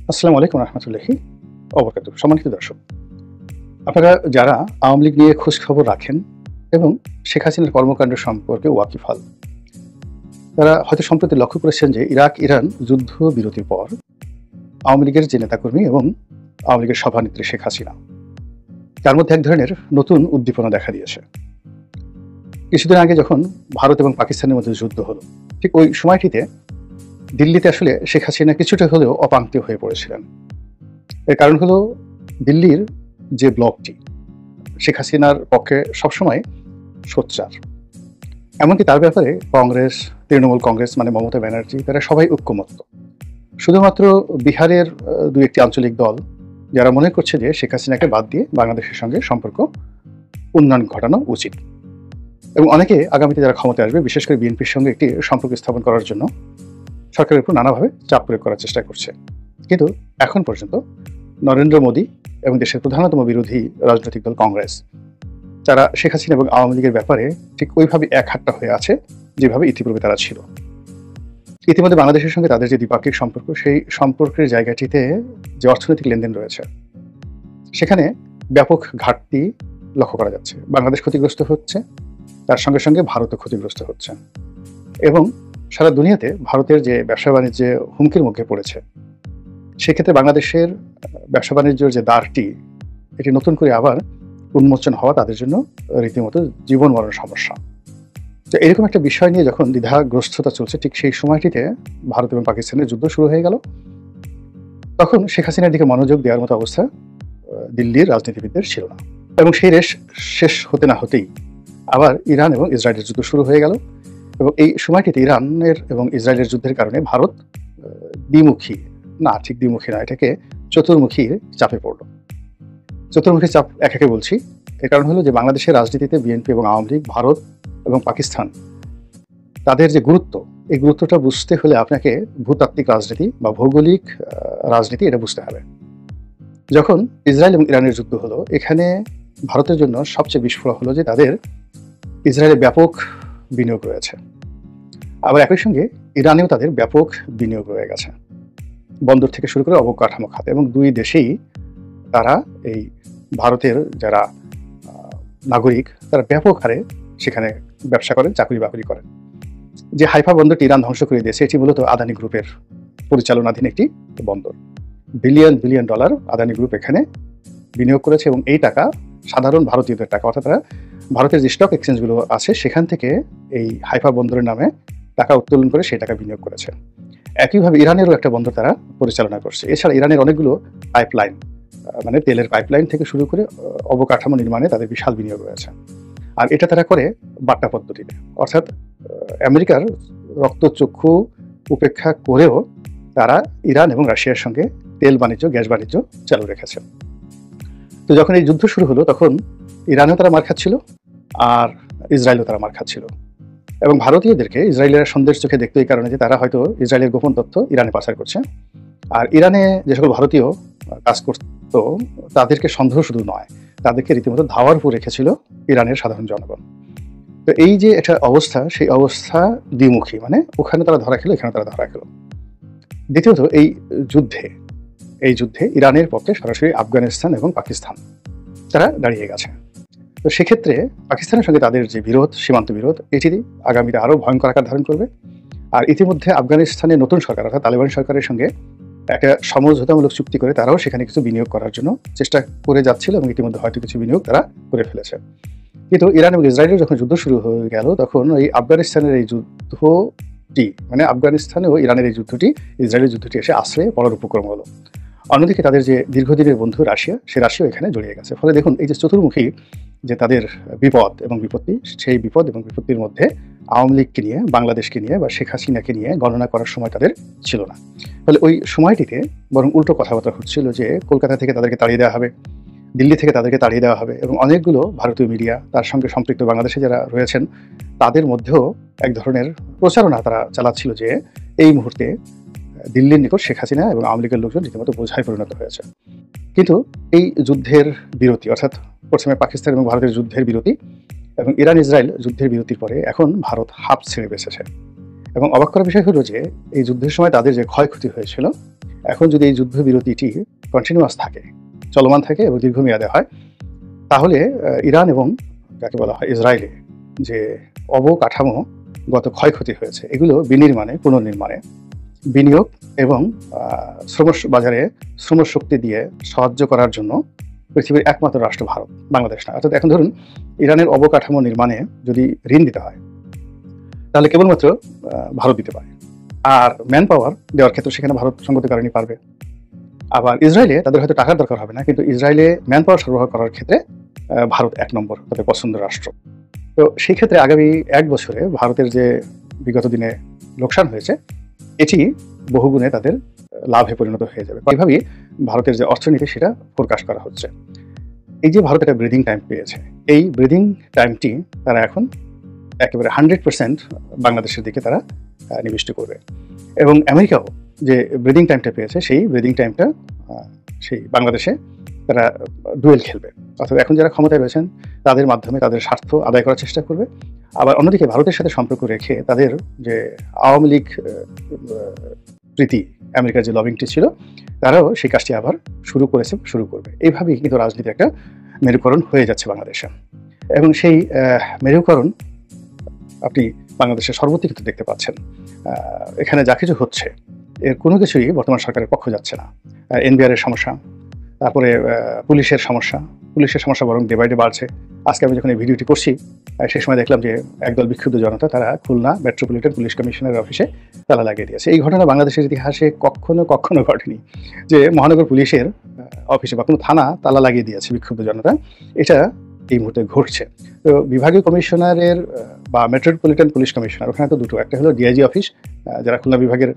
আসসালামু আলাইকুম রহমতুল্লাহি অবরকাতুহ। সম্মানিত দর্শক, আপনারা যারা আওয়ামী লীগ নিয়ে খোঁজখবর রাখেন এবং শেখ হাসিনার কর্মকাণ্ড সম্পর্কে ওয়াকিবহাল, তারা হয়তো সম্প্রতি লক্ষ্য করেছেন যে ইরাক ইরান যুদ্ধ বিরতির পর আওয়ামী লীগের যে নেতাকর্মী এবং আওয়ামী লীগের সভানেত্রী শেখ হাসিনা, তার মধ্যে এক ধরনের নতুন উদ্দীপনা দেখা দিয়েছে। কিছুদিন আগে যখন ভারত এবং পাকিস্তানের মধ্যে যুদ্ধ হলো, ঠিক ওই সময়টিতে দিল্লিতে আসলে শেখ হাসিনা কিছুটা হলেও অপাঙ্ক্তি হয়ে পড়েছিলেন। এর কারণ হলো দিল্লির যে ব্লকটি শেখ হাসিনার পক্ষে সবসময় সোচ্চার। এমনকি তার ব্যাপারে কংগ্রেস, তৃণমূল কংগ্রেস মানে মমতা ব্যানার্জি, তারা সবাই ঐক্যমত্য। শুধুমাত্র বিহারের দু একটি আঞ্চলিক দল যারা মনে করছে যে শেখ হাসিনাকে বাদ দিয়ে বাংলাদেশের সঙ্গে সম্পর্ক উন্নয়ন ঘটানো উচিত, এবং অনেকে আগামীতে যারা ক্ষমতায় আসবে বিশেষ করে বিএনপির সঙ্গে একটি সম্পর্ক স্থাপন করার জন্য সরকারের উপর নানাভাবে চাপ প্রয়োগ করার চেষ্টা করছে। কিন্তু এখন পর্যন্ত নরেন্দ্র মোদী এবং দেশের প্রধানতম বিরোধী রাজনৈতিক দল কংগ্রেস, তারা শেখ হাসিনা এবং আওয়ামী লীগের ব্যাপারে ঠিক ওইভাবে একহাট্টা হয়ে আছে যেভাবে ইতিপূর্বে তারা ছিল। ইতিমধ্যে বাংলাদেশের সঙ্গে তাদের যে দ্বিপাক্ষিক সম্পর্ক, সেই সম্পর্কের জায়গাটিতে যে অর্থনৈতিক লেনদেন রয়েছে সেখানে ব্যাপক ঘাটতি লক্ষ্য করা যাচ্ছে। বাংলাদেশ ক্ষতিগ্রস্ত হচ্ছে, তার সঙ্গে সঙ্গে ভারতও ক্ষতিগ্রস্ত হচ্ছে, এবং সারা দুনিয়াতে ভারতের যে ব্যবসা বাণিজ্যে হুমকির মুখে পড়েছে, সেক্ষেত্রে বাংলাদেশের ব্যবসা বাণিজ্যের যে দ্বারটি, এটি নতুন করে আবার উন্মোচন হওয়া তাদের জন্য রীতিমতো জীবন মরণ সমস্যা। তো এরকম একটা বিষয় নিয়ে যখন দ্বিধাগ্রস্ততা চলছে, ঠিক সেই সময়টিতে ভারত এবং পাকিস্তানের যুদ্ধ শুরু হয়ে গেল। তখন শেখ হাসিনার দিকে মনোযোগ দেওয়ার মতো অবস্থা দিল্লির রাজনীতিবিদদের ছিল না, এবং সেই রেশ শেষ হতে না হতেই আবার ইরান এবং ইসরায়েলের যুদ্ধ শুরু হয়ে গেল। এবং এই সময়টিতে ইরানের এবং ইসরায়েলের যুদ্ধের কারণে ভারত দ্বিমুখী, না ঠিক দ্বিমুখী না, এটাকে চতুর্মুখী চাপে পড়ল। চতুর্মুখী চাপ একে বলছি, এর কারণ হলো যে বাংলাদেশের রাজনীতিতে বিএনপি এবং আওয়ামী লীগ, ভারত এবং পাকিস্তান, তাদের যে গুরুত্ব, এই গুরুত্বটা বুঝতে হলে আপনাকে ভূতাত্ত্বিক রাজনীতি বা ভৌগোলিক রাজনীতি এটা বুঝতে হবে। যখন ইসরায়েল এবং ইরানের যুদ্ধ হলো, এখানে ভারতের জন্য সবচেয়ে বিস্ফোরক হলো যে তাদের ইসরায়েলে ব্যাপক বিনিয়োগ রয়েছে, আবার একই সঙ্গে ইরানেও তাদের ব্যাপক বিনিয়োগ রয়ে গেছে, বন্দর থেকে শুরু করে অবকাঠামো খাতে। এবং দুই দেশেই তারা এই ভারতের যারা নাগরিক, তারা ব্যাপক হারে সেখানে ব্যবসা করেন, চাকরি বাকরি করেন। যে হাইফা বন্দরটি ইরান ধ্বংস করে দিয়েছে, এটি মূলত আদানি গ্রুপের পরিচালনাধীন একটি বন্দর। Billion billion dollar Adani group এখানে বিনিয়োগ করেছে, এবং এই টাকা সাধারণ ভারতীয়দের টাকা, অর্থাৎ তারা ভারতের যে স্টক এক্সচেঞ্জগুলো আছে সেখান থেকে এই হাইফা বন্দরের নামে টাকা উত্তোলন করে সেই টাকা বিনিয়োগ করেছে। একইভাবে ইরানেরও একটা বন্দর তারা পরিচালনা করছে। এছাড়া ইরানের অনেকগুলো পাইপলাইন, মানে তেলের পাইপলাইন থেকে শুরু করে অবকাঠামো নির্মাণে তাদের বিশাল বিনিয়োগ রয়েছে। আর এটা তারা করে বাট্টা পদ্ধতিতে, অর্থাৎ আমেরিকার রক্তচক্ষু উপেক্ষা করেও তারা ইরান এবং রাশিয়ার সঙ্গে তেল বাণিজ্য, গ্যাস বাণিজ্য চালু রেখেছে। তো যখন এই যুদ্ধ শুরু হলো, তখন ইরানেও তারা মার খাচ্ছিল, আর ইসরায়েলও তারা মার খাচ্ছিল। এবং ভারতীয়দেরকে ইসরায়েলের সন্দেশ চোখে দেখতো এই কারণে যে তারা হয়তো ইসরায়েলের গোপন তথ্য ইরানে পাচার করছে। আর ইরানে যে সকল ভারতীয় কাজ করতো, তাদেরকে সন্দেহ শুধু নয়, তাদেরকে রীতিমতো ধাওয়ার উপর রেখেছিল ইরানের সাধারণ জনগণ। তো এই যে একটা অবস্থা, সেই অবস্থা দ্বিমুখী, মানে ওখানে তারা ধরা খেলো, এখানে তারা ধরা খেলো। দ্বিতীয়ত এই যুদ্ধে ইরানের পক্ষে সরাসরি আফগানিস্তান এবং পাকিস্তান তারা দাঁড়িয়ে গেছে। তো সেক্ষেত্রে পাকিস্তানের সঙ্গে তাদের যে বিরোধ, সীমান্ত বিরোধ, এটি আগামীতে আরও ভয়ঙ্কর আকার ধারণ করবে। আর ইতিমধ্যে আফগানিস্তানের নতুন সরকার, অর্থাৎ তালেবান সরকারের সঙ্গে একটা সমঝোতামূলক চুক্তি করে তারাও সেখানে কিছু বিনিয়োগ করার জন্য চেষ্টা করে যাচ্ছিল, এবং ইতিমধ্যে হয়তো কিছু বিনিয়োগ তারা করে ফেলেছে। কিন্তু ইরান এবং ইসরায়েলের যখন যুদ্ধ শুরু হয়ে গেল, তখন এই আফগানিস্তানের এই যুদ্ধটি, মানে আফগানিস্তানে ও ইরানের এই যুদ্ধটি, ইসরায়েলের যুদ্ধটি এসে আশ্রয়ে পড়ার উপক্রম হলো। অন্যদিকে তাদের যে দীর্ঘদিনের বন্ধু রাশিয়া, সে রাশিয়াও এখানে জড়িয়ে গেছে। ফলে দেখুন, এই যে চতুর্মুখী যে তাদের বিপদ এবং বিপত্তি, সেই বিপদ এবং বিপত্তির মধ্যে আওয়ামী লীগকে নিয়ে, বাংলাদেশকে নিয়ে বা শেখ হাসিনাকে নিয়ে গণনা করার সময় তাদের ছিল না। ফলে ওই সময়টিতে বরং উল্টো কথাবার্তা হচ্ছিল যে কলকাতা থেকে তাদেরকে তাড়িয়ে দেওয়া হবে, দিল্লি থেকে তাদেরকে তাড়িয়ে দেওয়া হবে, এবং অনেকগুলো ভারতীয় মিডিয়া, তার সঙ্গে সম্পৃক্ত বাংলাদেশে যারা রয়েছেন, তাদের মধ্যেও এক ধরনের প্রচারণা তারা চালাচ্ছিল যে এই মুহূর্তে দিল্লির নিকট শেখ হাসিনা এবং আওয়ামী লীগের লোকজন রীতিমতো বোঝায় পরিণত হয়েছে। কিন্তু এই যুদ্ধের বিরতি, অর্থাৎ প্রথমে পাকিস্তান এবং ভারতের যুদ্ধের বিরতি এবং ইরান ইসরায়েল যুদ্ধের বিরতির পরে এখন ভারত হাঁপ ছেড়ে বেঁচেছে। এবং অবাক করার বিষয় হলো যে এই যুদ্ধের সময় তাদের যে ক্ষয়ক্ষতি হয়েছিল, এখন যদি এই যুদ্ধবিরতিটি কন্টিনিউয়াস থাকে, চলমান থাকে এবং দীর্ঘমেয়াদে হয়, তাহলে ইরান এবং যাকে বলা হয় ইসরায়েলে যে অবকাঠামোগত ক্ষয়ক্ষতি হয়েছে, এগুলো বিনির্মাণে, পুনর্নির্মাণে, বিনিয়োগ এবং বাজারে শ্রমশক্তি দিয়ে সাহায্য করার জন্য পৃথিবীর একমাত্র রাষ্ট্র ভারত, বাংলাদেশ না। অর্থাৎ এখন ধরুন ইরানের অবকাঠামো নির্মাণে যদি ঋণ দিতে হয়, তাহলে কেবলমাত্র ভারত দিতে পারে। আর ম্যান পাওয়ার দেওয়ার ক্ষেত্রে সেখানে ভারত সঙ্গত কারণে পারবে। আবার ইসরায়েলে তাদের হয়তো টাকার দরকার হবে না, কিন্তু ইসরায়েলে ম্যান পাওয়ার সরবরাহ করার ক্ষেত্রে ভারত ১ নম্বর তাদের পছন্দের রাষ্ট্র। তো সেই ক্ষেত্রে আগামী ১ বছরে ভারতের যে বিগত দিনে লোকসান হয়েছে, এটি বহুগুণে তাদের লাভে পরিণত হয়ে যাবে। এভাবেই ভারতের যে অর্থনীতি সেটা ফোরকাস্ট করা হচ্ছে। এই যে ভারত একটা ব্রিদিং টাইম পেয়েছে, এই ব্রিদিং টাইমটি তারা এখন একেবারে 100% বাংলাদেশের দিকে তারা নিবিষ্ট করবে। এবং আমেরিকাও যে ব্রিদিং টাইমটা পেয়েছে, সেই ব্রিদিং টাইমটা সেই বাংলাদেশে তারা ডুয়েল খেলবে। অর্থাৎ এখন যারা ক্ষমতায় রয়েছেন তাদের মাধ্যমে তাদের স্বার্থ আদায় করার চেষ্টা করবে। আবার অন্যদিকে ভারতের সাথে সম্পর্ক রেখে তাদের যে আওয়ামী লীগ প্রীতি, আমেরিকার যে লবিংটি ছিল, তারাও সেই কাজটি আবার শুরু করবে। এইভাবেই কিন্তু রাজনীতি একটা মেরুকরণ হয়ে যাচ্ছে বাংলাদেশে। এবং সেই মেরুকরণ আপনি বাংলাদেশের সর্বত্র কিন্তু দেখতে পাচ্ছেন। এখানে যা কিছু হচ্ছে এর কোনো কিছুই বর্তমান সরকারের পক্ষ যাচ্ছে না। এনবিআরের সমস্যা, তারপরে পুলিশের সমস্যা বরং ডে বাই ডে বাড়ছে। আজকে আমি যখন এই ভিডিওটি করছি, সেই সময় দেখলাম যে একদল বিক্ষুব্ধ জনতা তারা খুলনা মেট্রোপলিটন পুলিশ কমিশনারের অফিসে তালা লাগিয়ে দিয়েছে। এই ঘটনা বাংলাদেশের ইতিহাসে কখনো ঘটেনি যে মহানগর পুলিশের অফিসে বা কোনো থানা তালা লাগিয়ে দিয়েছে বিক্ষুব্ধ জনতা। এটা এই মুহূর্তে ঘটছে। তো বিভাগীয় কমিশনারের বা মেট্রোপলিটন পুলিশ কমিশনার, ওখানে তো দুটো, একটা হলো ডিআইজি অফিস যারা খুলনা বিভাগের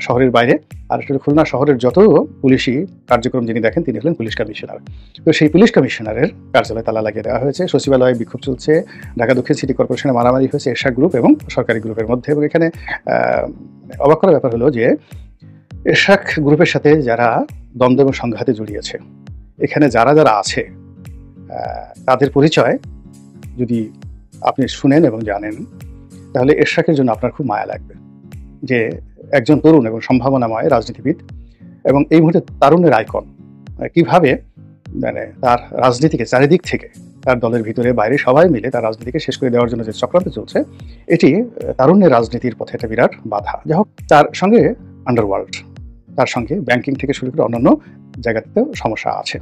শহরের বাইরে, আর একটা খুলনা শহরের যত পুলিশি কার্যক্রম যিনি দেখেন তিনি হলেন পুলিশ কমিশনার। তো সেই পুলিশ কমিশনারের কার্যালয়ে তালা লাগিয়ে দেওয়া হয়েছে। সচিবালয়ে বিক্ষোভ চলছে, ঢাকা দক্ষিণ সিটি কর্পোরেশনে মারামারি হয়েছে এরশাদ গ্রুপ এবং সরকারি গ্রুপের মধ্যে। এবং এখানে অবাক করার ব্যাপার হলো যে এরশাদ গ্রুপের সাথে যারা দ্বন্দ্ব এবং সংঘাতে জড়িয়েছে, এখানে যারা আছে তাদের পরিচয় যদি আপনি শুনেন এবং জানেন, তাহলে এরশাদের জন্য আপনার খুব মায়া লাগবে যে একজন তরুণ এবং সম্ভাবনাময় রাজনীতিবিদ এবং এই মুহূর্তে তারুণ্যের আইকন কিভাবে তার রাজনীতিকে চারিদিক থেকে, তার দলের ভিতরে বাইরে সবাই মিলে তার রাজনীতিকে শেষ করে দেওয়ার জন্য যে চক্রান্ত চলছে, এটি তারুণ্যের রাজনীতির পথে একটা বিরাট বাধা। যাই হোক, তার সঙ্গে আন্ডারওয়ার্ল্ড, তার সঙ্গে ব্যাংকিং থেকে শুরু করে অন্যান্য জায়গাতেও সমস্যা আছে।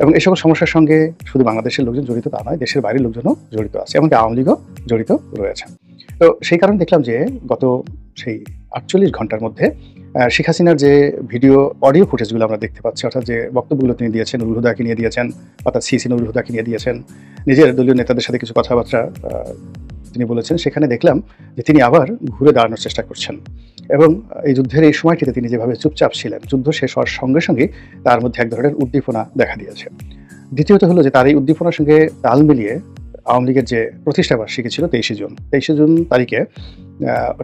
এবং এই সকল সমস্যার সঙ্গে শুধু বাংলাদেশের লোকজন জড়িত তা নয়, দেশের বাইরের লোকজনও জড়িত আছে, এমনকি আওয়ামী লীগও জড়িত রয়েছে। তো সেই কারণে দেখলাম যে গত সেই 48 ঘন্টার মধ্যে শেখ হাসিনার যে ভিডিও অডিও ফুটেজগুলো আমরা দেখতে পাচ্ছি, অর্থাৎ যে বক্তব্যগুলো তিনি দিয়েছেন, নুরুল হুদাকে নিয়ে দিয়েছেন, অর্থাৎ সিসি নুরুল হুদাকে নিয়ে দিয়েছেন, নিজের দলীয় নেতাদের সাথে কিছু কথাবার্তা তিনি বলেছেন, সেখানে দেখলাম যে তিনি আবার ঘুরে দাঁড়ানোর চেষ্টা করছেন। এবং এই যুদ্ধের এই সময়টিতে তিনি যেভাবে চুপচাপ ছিলেন, যুদ্ধ শেষ হওয়ার সঙ্গে সঙ্গে তার মধ্যে এক ধরনের উদ্দীপনা দেখা দিয়েছে। দ্বিতীয়ত হলো যে তার এই উদ্দীপনার সঙ্গে তাল মিলিয়ে আওয়ামী লীগের যে প্রতিষ্ঠাবার্ষিকী ছিল 23শে জুন তারিখে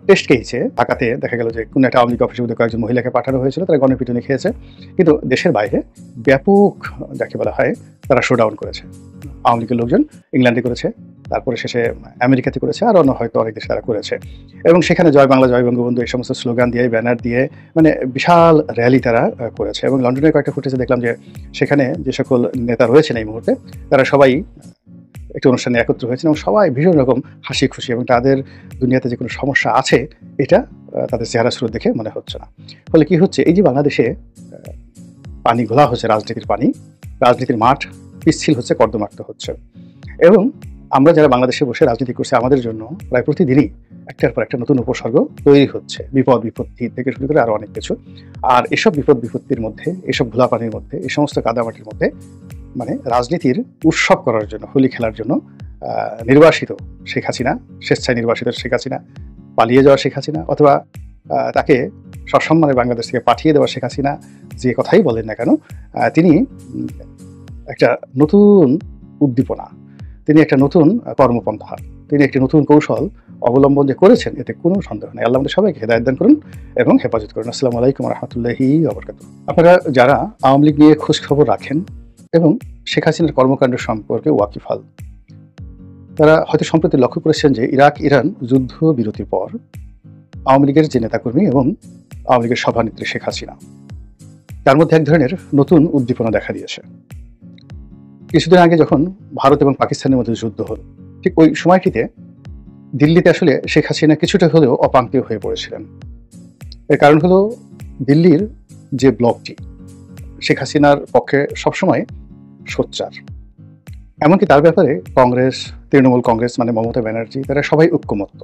টেস্ট কেসে ঢাকাতে দেখা গেল যে কোনো একটা আওয়ামী লীগ অফিসের মধ্যে কয়েকজন মহিলাকে পাঠানো হয়েছিল, তারা গণপিটুনি খেয়েছে। কিন্তু দেশের বাইরে ব্যাপক যাকে বলা হয় তারা শোডাউন করেছে। আওয়ামী লীগের লোকজন ইংল্যান্ডে করেছে, তারপরে শেষে আমেরিকাতে করেছে, আর অন্য হয়তো অনেক দেশে তারা করেছে। এবং সেখানে জয় বাংলা, জয় বঙ্গবন্ধু এই সমস্ত স্লোগান দিয়ে, ব্যানার দিয়ে বিশাল র্যালি তারা করেছে। এবং লন্ডনের কয়েকটা ফুটেজে দেখলাম যে সেখানে যে সকল নেতা রয়েছেন এই মুহূর্তে, তারা সবাই একটি অনুষ্ঠানে একত্র হয়েছেন এবং সবাই ভীষণ রকম হাসি খুশি, এবং তাদের দুনিয়াতে যে কোনো সমস্যা আছে এটা তাদের চেহারা স্রোত দেখে মনে হচ্ছে না। ফলে কি হচ্ছে, এই যে বাংলাদেশে পানি ঘোলা হচ্ছে, রাজনীতির মাঠ পিচ্ছিল হচ্ছে, কর্দমাক্ত হচ্ছে। এবং আমরা যারা বাংলাদেশে বসে রাজনীতি করছি, আমাদের জন্য প্রায় প্রতিদিনই একটার পর একটা নতুন উপসর্গ তৈরি হচ্ছে, বিপদ বিপত্তি থেকে শুরু করে আরও অনেক কিছু। আর এসব বিপদ বিপত্তির মধ্যে, এসব ঘোলা পানির মধ্যে, এই সমস্ত কাদামাটির মধ্যে রাজনীতির উৎসব করার জন্য, হোলি খেলার জন্য নির্বাসিত শেখ হাসিনা, স্বেচ্ছায় নির্বাসিত শেখ হাসিনা, পালিয়ে যাওয়া শেখ হাসিনা, অথবা তাকে সসম্মানে বাংলাদেশ থেকে পাঠিয়ে দেওয়া শেখ হাসিনা, যে কথাই বলেন না কেন, তিনি একটা নতুন উদ্দীপনা, তিনি একটা নতুন কর্মপন্থা, তিনি একটি নতুন কৌশল অবলম্বন যে করেছেন, এতে কোনো সন্দেহ নেই। আল্লাহ আমাদের সবাইকে হেদায়েত দান করুন এবং হেফাজত করুন। আসসালামু আলাইকুম ওয়া রাহমাতুল্লাহি ওয়া বারাকাতুহু। আপনারা যারা আওয়ামী লীগ নিয়ে খোঁজ খবর রাখেন এবং শেখ হাসিনার কর্মকাণ্ড সম্পর্কে ওয়াকিফাল, তারা হয়তো সম্প্রতি লক্ষ্য করেছেন যে ইরাক ইরান যুদ্ধ বিরতির পর আওয়ামী লীগের যে নেতাকর্মী এবং আওয়ামী লীগের সভানেত্রী শেখ হাসিনা, তার মধ্যে এক ধরনের নতুন উদ্দীপনা দেখা দিয়েছে। কিছুদিন আগে যখন ভারত এবং পাকিস্তানের মধ্যে যুদ্ধ হলো, ঠিক ওই সময়টিতে দিল্লিতে আসলে শেখ হাসিনা কিছুটা হলেও অপাঙ্ক্তেয় হয়ে পড়েছিলেন। এর কারণ হলো দিল্লির যে ব্লকটি শেখ হাসিনার পক্ষে সবসময় সোচ্চার। এমনকি তার ব্যাপারে কংগ্রেস, তৃণমূল কংগ্রেস মানে মমতা ব্যানার্জি, তারা সবাই ঐক্যমত্য।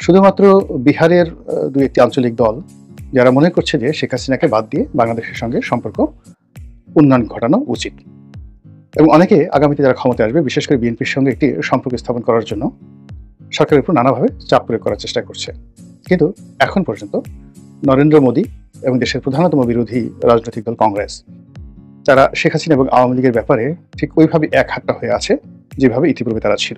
শুধুমাত্র বিহারের দুই একটি আঞ্চলিক দল যারা মনে করছে যে শেখ হাসিনাকে বাদ দিয়ে বাংলাদেশের সঙ্গে সম্পর্ক উন্নয়ন ঘটানো উচিত, এবং অনেকে আগামীতে যারা ক্ষমতায় আসবে বিশেষ করে বিএনপির সঙ্গে একটি সম্পর্ক স্থাপন করার জন্য সরকারের উপর নানাভাবে চাপ প্রয়োগ করার চেষ্টা করছে। কিন্তু এখন পর্যন্ত নরেন্দ্র মোদী এবং দেশের প্রধানতম বিরোধী রাজনৈতিক দল কংগ্রেস, তারা শেখ হাসিনা এবং আওয়ামী লীগের ব্যাপারে ঠিক ওইভাবে এক হাট্টা হয়ে আছে যেভাবে ইতিপূর্বে তারা ছিল।